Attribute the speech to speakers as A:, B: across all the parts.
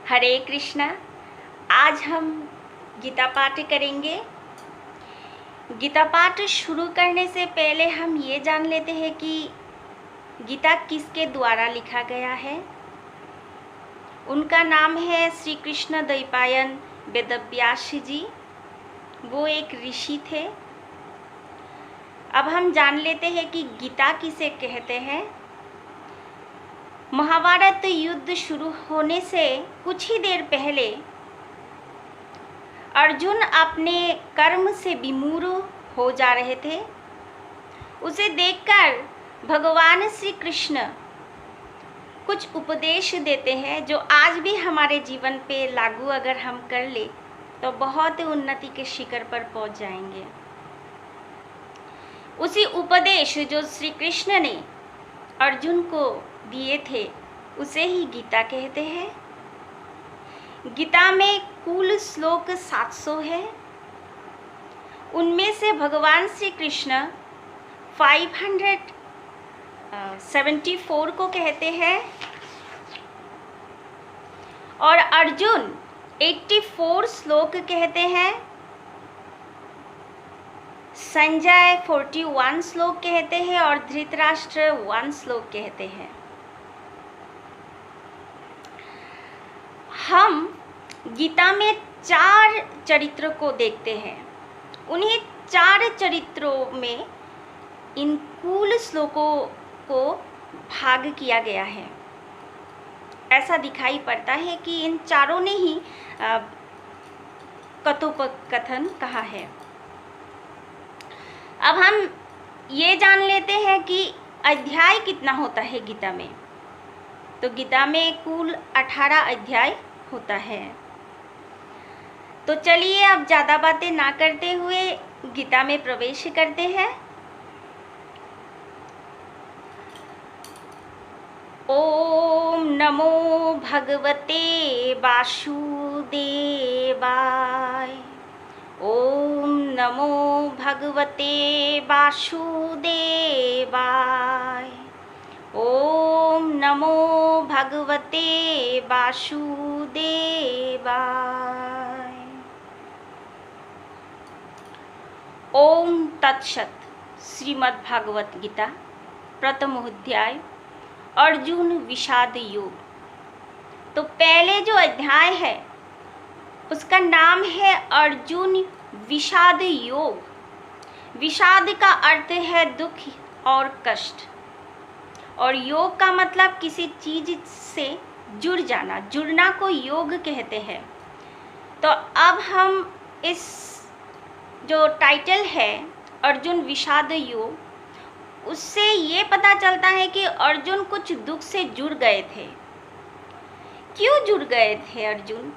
A: हरे कृष्णा। आज हम गीता पाठ करेंगे। गीता पाठ शुरू करने से पहले हम ये जान लेते हैं कि गीता किसके द्वारा लिखा गया है। उनका नाम है श्री कृष्ण द्वैपायन वेदव्यास जी। वो एक ऋषि थे। अब हम जान लेते हैं कि गीता किसे कहते हैं। महाभारत युद्ध शुरू होने से कुछ ही देर पहले अर्जुन अपने कर्म से विमूढ़ हो जा रहे थे। उसे देखकर भगवान श्री कृष्ण कुछ उपदेश देते हैं जो आज भी हमारे जीवन पे लागू अगर हम कर ले तो बहुत उन्नति के शिखर पर पहुंच जाएंगे। उसी उपदेश जो श्री कृष्ण ने अर्जुन को दिए थे उसे ही गीता कहते हैं। गीता में कुल श्लोक 700 है। उनमें से भगवान श्री कृष्ण 574 को कहते हैं और अर्जुन 84 श्लोक कहते हैं। संजय 41 श्लोक कहते हैं और धृतराष्ट्र 1 श्लोक कहते हैं। हम गीता में 4 चरित्र को देखते हैं। उन्हीं 4 चरित्रों में इन कुल श्लोकों को भाग किया गया है। ऐसा दिखाई पड़ता है कि इन चारों ने ही कथोपकथन कहा है। अब हम ये जान लेते हैं कि अध्याय कितना होता है गीता में। तो गीता में कुल 18 अध्याय होता है। तो चलिए अब ज़्यादा बातें ना करते हुए गीता में प्रवेश करते हैं। ओम नमो भगवते वासुदेवाय। ओम नमो भगवते वासुदेवाय। ओम नमो भगवते वासुदेवाय। ओम तत्सत। श्रीमद्भागवत गीता प्रथम अध्याय अर्जुन विषाद योग। तो पहले जो अध्याय है उसका नाम है अर्जुन विषाद योग। विषाद का अर्थ है दुख और कष्ट और योग का मतलब किसी चीज से जुड़ जाना। जुड़ना को योग कहते हैं। तो अब हम इस जो टाइटल है अर्जुन विषाद योग उससे ये पता चलता है कि अर्जुन कुछ दुख से जुड़ गए थे। क्यों जुड़ गए थे अर्जुन,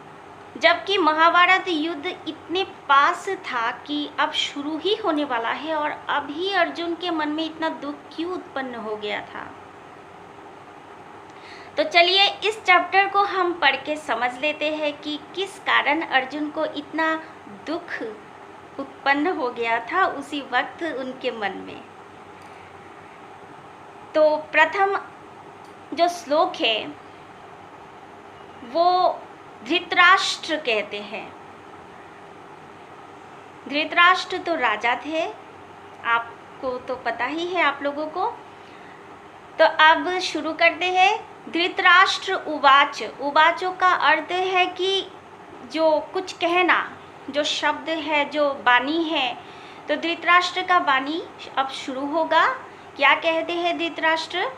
A: जबकि महाभारत युद्ध इतने पास था कि अब शुरू ही होने वाला है और अभी अर्जुन के मन में इतना दुख क्यों उत्पन्न हो गया था। तो चलिए इस चैप्टर को हम पढ़ के समझ लेते हैं कि किस कारण अर्जुन को इतना दुख उत्पन्न हो गया था उसी वक्त उनके मन में। तो प्रथम जो श्लोक है वो धृतराष्ट्र कहते हैं। धृतराष्ट्र तो राजा थे, आपको तो पता ही है आप लोगों को। तो अब शुरू करते हैं। धृतराष्ट्र उवाच। उवाचों का अर्थ है कि जो कुछ कहना, जो शब्द है, जो वाणी है। तो धृतराष्ट्र का वाणी अब शुरू होगा। क्या कहते हैं धृतराष्ट्र?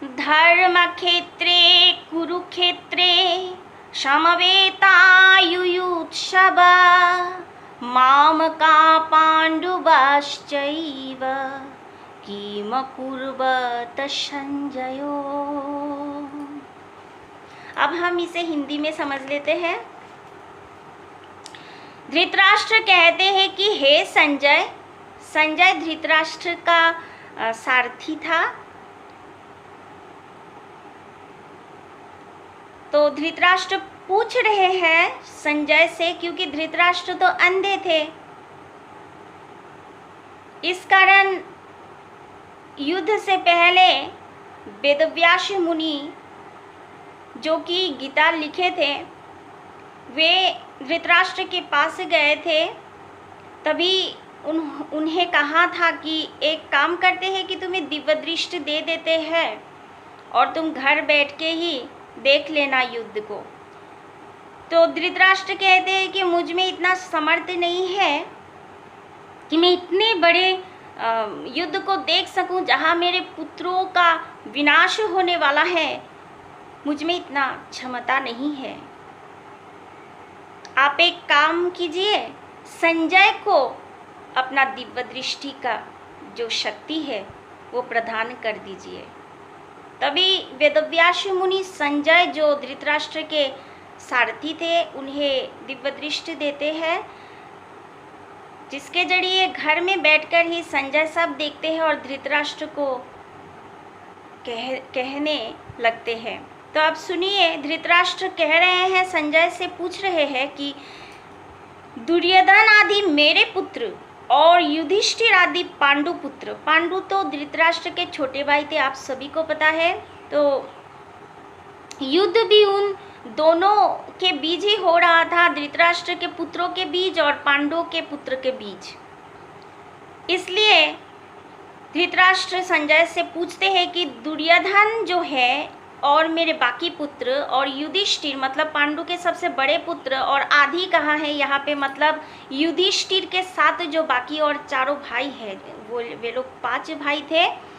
A: धर्म क्षेत्रे कुरुक्षेत्रे समवेतायुयुत्सव मामका पांडुवाश्चैव किमकुर्वत संजयो। अब हम इसे हिंदी में समझ लेते हैं। धृतराष्ट्र कहते हैं कि हे संजय। संजय धृतराष्ट्र का सारथी था। तो धृतराष्ट्र पूछ रहे हैं संजय से, क्योंकि धृतराष्ट्र तो अंधे थे। इस कारण युद्ध से पहले वेदव्यास मुनि जो कि गीता लिखे थे, वे धृतराष्ट्र के पास गए थे। तभी उन्हें कहा था कि एक काम करते हैं कि तुम्हें दिव्य दृष्टि दे देते हैं और तुम घर बैठ के ही देख लेना युद्ध को। तो धृतराष्ट्र कहते हैं कि मुझ में इतना समर्थ नहीं है कि मैं इतने बड़े युद्ध को देख सकूं जहां मेरे पुत्रों का विनाश होने वाला है। मुझ में इतना क्षमता नहीं है। आप एक काम कीजिए, संजय को अपना दिव्य दृष्टि का जो शक्ति है वो प्रदान कर दीजिए। तभी वेदव्यास मुनि संजय, जो धृतराष्ट्र के सारथी थे, उन्हें दिव्य दृष्टि देते हैं, जिसके जरिए घर में बैठकर ही संजय सब देखते हैं और धृतराष्ट्र को कहने लगते हैं। तो अब सुनिए, धृतराष्ट्र कह रहे हैं, संजय से पूछ रहे हैं कि दुर्योधन आदि मेरे पुत्र और युधिष्ठिर आदि पांडु पुत्र। पांडु तो धृतराष्ट्र के छोटे भाई थे, आप सभी को पता है। तो युद्ध भी उन दोनों के बीच ही हो रहा था, धृतराष्ट्र के पुत्रों के बीच और पांडवों के पुत्र के बीच। इसलिए धृतराष्ट्र संजय से पूछते हैं कि दुर्योधन जो है और मेरे बाकी पुत्र और युधिष्ठिर, मतलब पांडु के सबसे बड़े पुत्र, और आदि कहाँ है यहाँ पे, मतलब युधिष्ठिर के साथ जो बाकी और चारों भाई हैं, वे लोग 5 भाई थे।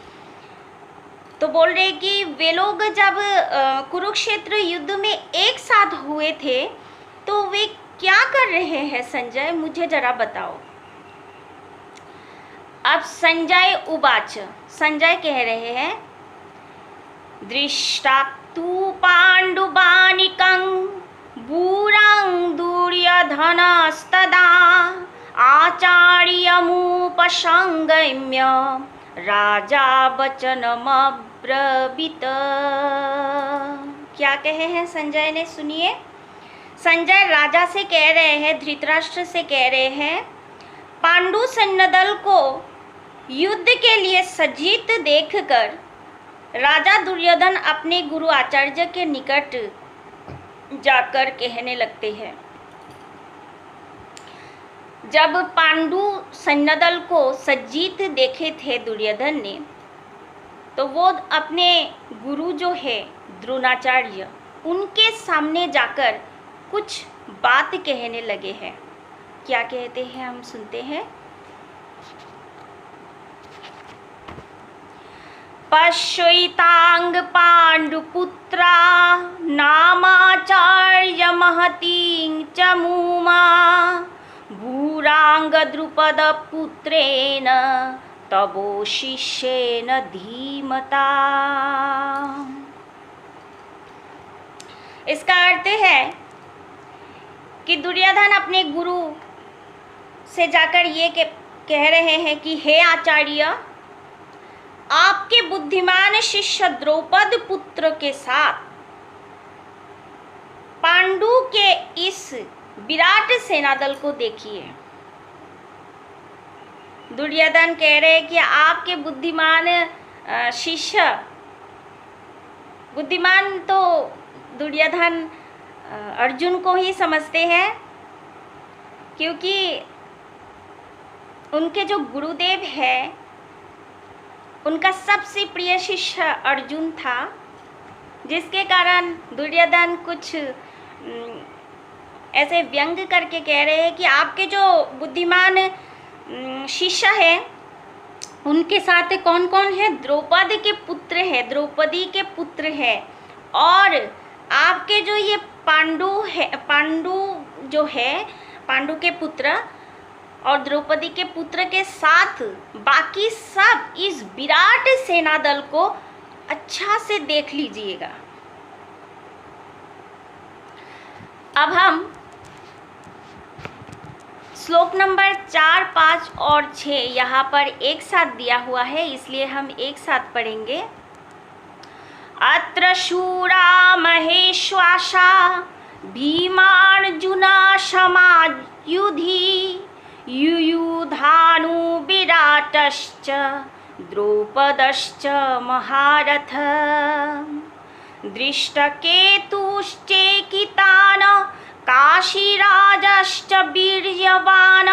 A: तो बोल रहे कि वे लोग जब कुरुक्षेत्र युद्ध में एक साथ हुए थे तो वे क्या कर रहे हैं संजय, मुझे जरा बताओ। अब संजय उवाच, संजय कह रहे हैं, दृष्टा तु पाण्डुबानिकं भूरं दुर्योधनस्तदा आचार्यमुपसंगम्य राजा वचनमब्रवीत। क्या कहे हैं संजय ने, सुनिए। संजय राजा से कह रहे हैं, धृतराष्ट्र से कह रहे हैं, पांडु सैन्य दल को युद्ध के लिए सज्जित देखकर राजा दुर्योधन अपने गुरु आचार्य के निकट जाकर कहने लगते हैं। जब पांडु सैन्य दल को सज्जित देखे थे दुर्योधन ने, तो वो अपने गुरु जो है द्रोणाचार्य, उनके सामने जाकर कुछ बात कहने लगे हैं। क्या कहते हैं हम सुनते हैं। पश्यैतांग पांडुपुत्रा नामाचार्य महतीं च मुमा भूरांग द्रुपद पुत्रेण तवो शिष्येन धीमता। इसका अर्थ है कि दुर्योधन अपने गुरु से जाकर ये कह रहे हैं कि हे आचार्य, आपके बुद्धिमान शिष्य द्रौपद पुत्र के साथ पांडु के इस विराट सेना दल को देखिए। दुर्योधन कह रहे हैं कि आपके बुद्धिमान शिष्य, बुद्धिमान तो दुर्योधन अर्जुन को ही समझते हैं, क्योंकि उनके जो गुरुदेव है उनका सबसे प्रिय शिष्य अर्जुन था, जिसके कारण दुर्योधन कुछ ऐसे व्यंग करके कह रहे हैं कि आपके जो बुद्धिमान शिष्य है उनके साथ कौन कौन है, द्रौपदी के पुत्र है, द्रौपदी के पुत्र है, और आपके जो ये पांडु जो है, पांडु के पुत्र और द्रौपदी के पुत्र के साथ बाकी सब इस विराट सेना दल को अच्छा से देख लीजिएगा। अब हम श्लोक नंबर 4, 5 और 6 यहाँ पर एक साथ दिया हुआ है, इसलिए हम एक साथ पढ़ेंगे। अत्र शूरा महेश्वासा भीमार्जुना समायुधि युयुधानु विराटश्च द्रौपदश्च महारथ दृष्टकेतुश्चेकितान् काशीराजश्च वीर्यवान्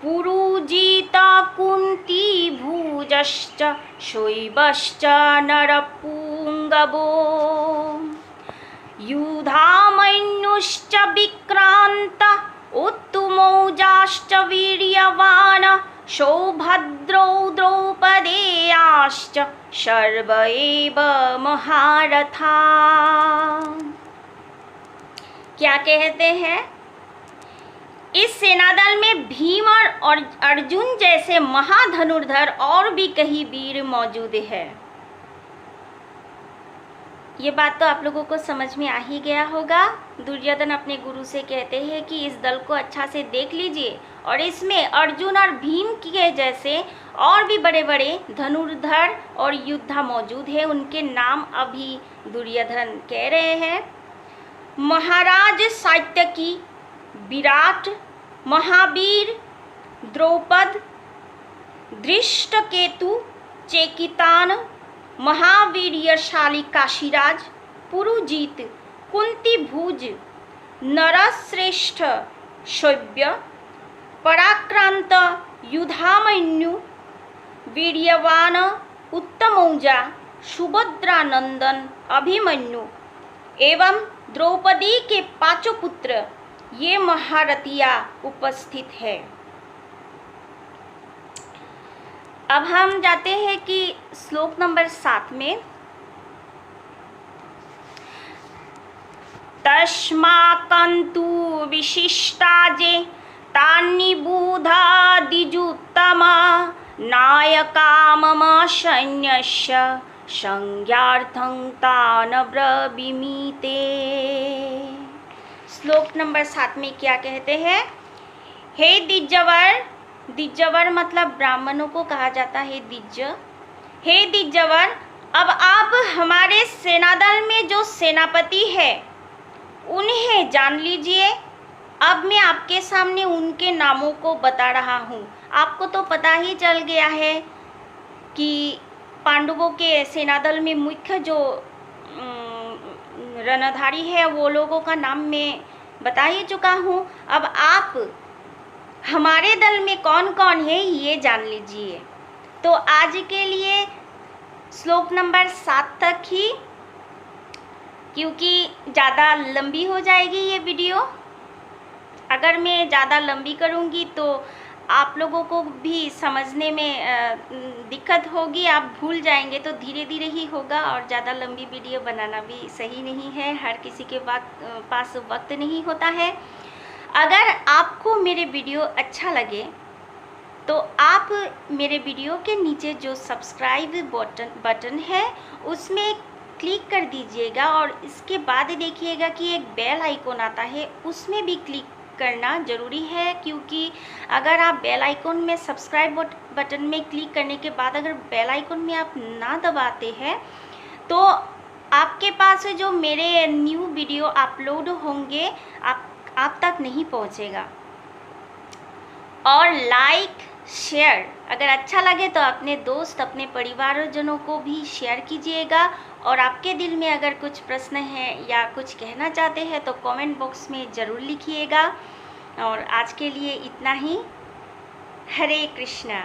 A: पुरुजित कुन्तीभुजश्च शैवश्च नरपुङ्गवो युधामन्युश्च विक्रान्त उत्तमौजाश्च वीर्यवान् सौभद्रौ द्रौपदेयाश्च सर्व एव महारथा। क्या कहते हैं? इस सेनादल में भीम और अर्जुन जैसे महाधनुर्धर और भी कई वीर मौजूद है। ये बात तो आप लोगों को समझ में आ ही गया होगा। दुर्योधन अपने गुरु से कहते हैं कि इस दल को अच्छा से देख लीजिए और इसमें अर्जुन और भीम के जैसे और भी बड़े बड़े धनुर्धर और योद्धा मौजूद है। उनके नाम अभी दुर्योधन कह रहे हैं। महाराज सात्यकी, विराट, महावीर, द्रौपद, दृष्टकेतु, चेकितान, महावीर्यशाली काशीराज, पुरुजीत, कुंतीभुज, नरश्रेष्ठ शैव्य, पराक्रांत, युधामन्यु, वीर्यवान, उत्तमौजा, सुभद्रानंदन, अभिमन्यु एवं द्रौपदी के पांचों पुत्र ये महारथिया उपस्थित है। अब हम जाते हैं कि श्लोक नंबर 7 में तस्माकंतु विशिष्टाजे तान्निबुधादिजुत्तमा नायका मम सैन्यस्य संज्ञार्थं तान् ब्रवीमीते। श्लोक नंबर 7 में क्या कहते हैं? हे द्विजवर, द्विजवर मतलब ब्राह्मणों को कहा जाता है द्विज। हे द्विजवर, अब आप हमारे सेनादल में जो सेनापति है उन्हें जान लीजिए। अब मैं आपके सामने उनके नामों को बता रहा हूँ। आपको तो पता ही चल गया है कि पांडवों के सेनादल में मुख्य जो रणधारी है वो लोगों का नाम मैं बता ही चुका हूँ। अब आप हमारे दल में कौन कौन है ये जान लीजिए। तो आज के लिए श्लोक नंबर 7 तक ही, क्योंकि ज़्यादा लंबी हो जाएगी ये वीडियो। अगर मैं ज़्यादा लंबी करूँगी तो आप लोगों को भी समझने में दिक्कत होगी, आप भूल जाएंगे। तो धीरे धीरे ही होगा और ज़्यादा लंबी वीडियो बनाना भी सही नहीं है। हर किसी के पास वक्त नहीं होता है। अगर आपको मेरे वीडियो अच्छा लगे तो आप मेरे वीडियो के नीचे जो सब्सक्राइब बटन है उसमें क्लिक कर दीजिएगा और इसके बाद देखिएगा कि एक बेल आइकॉन आता है, उसमें भी क्लिक करना ज़रूरी है। क्योंकि अगर आप बेल आइकॉन में सब्सक्राइब बटन में क्लिक करने के बाद अगर बेल आइकॉन में आप ना दबाते हैं तो आपके पास जो मेरे न्यू वीडियो अपलोड होंगे आप तक नहीं पहुंचेगा। और लाइक शेयर अगर अच्छा लगे तो अपने दोस्त अपने परिवारजनों को भी शेयर कीजिएगा। और आपके दिल में अगर कुछ प्रश्न है या कुछ कहना चाहते हैं तो कमेंट बॉक्स में ज़रूर लिखिएगा। और आज के लिए इतना ही। हरे कृष्णा।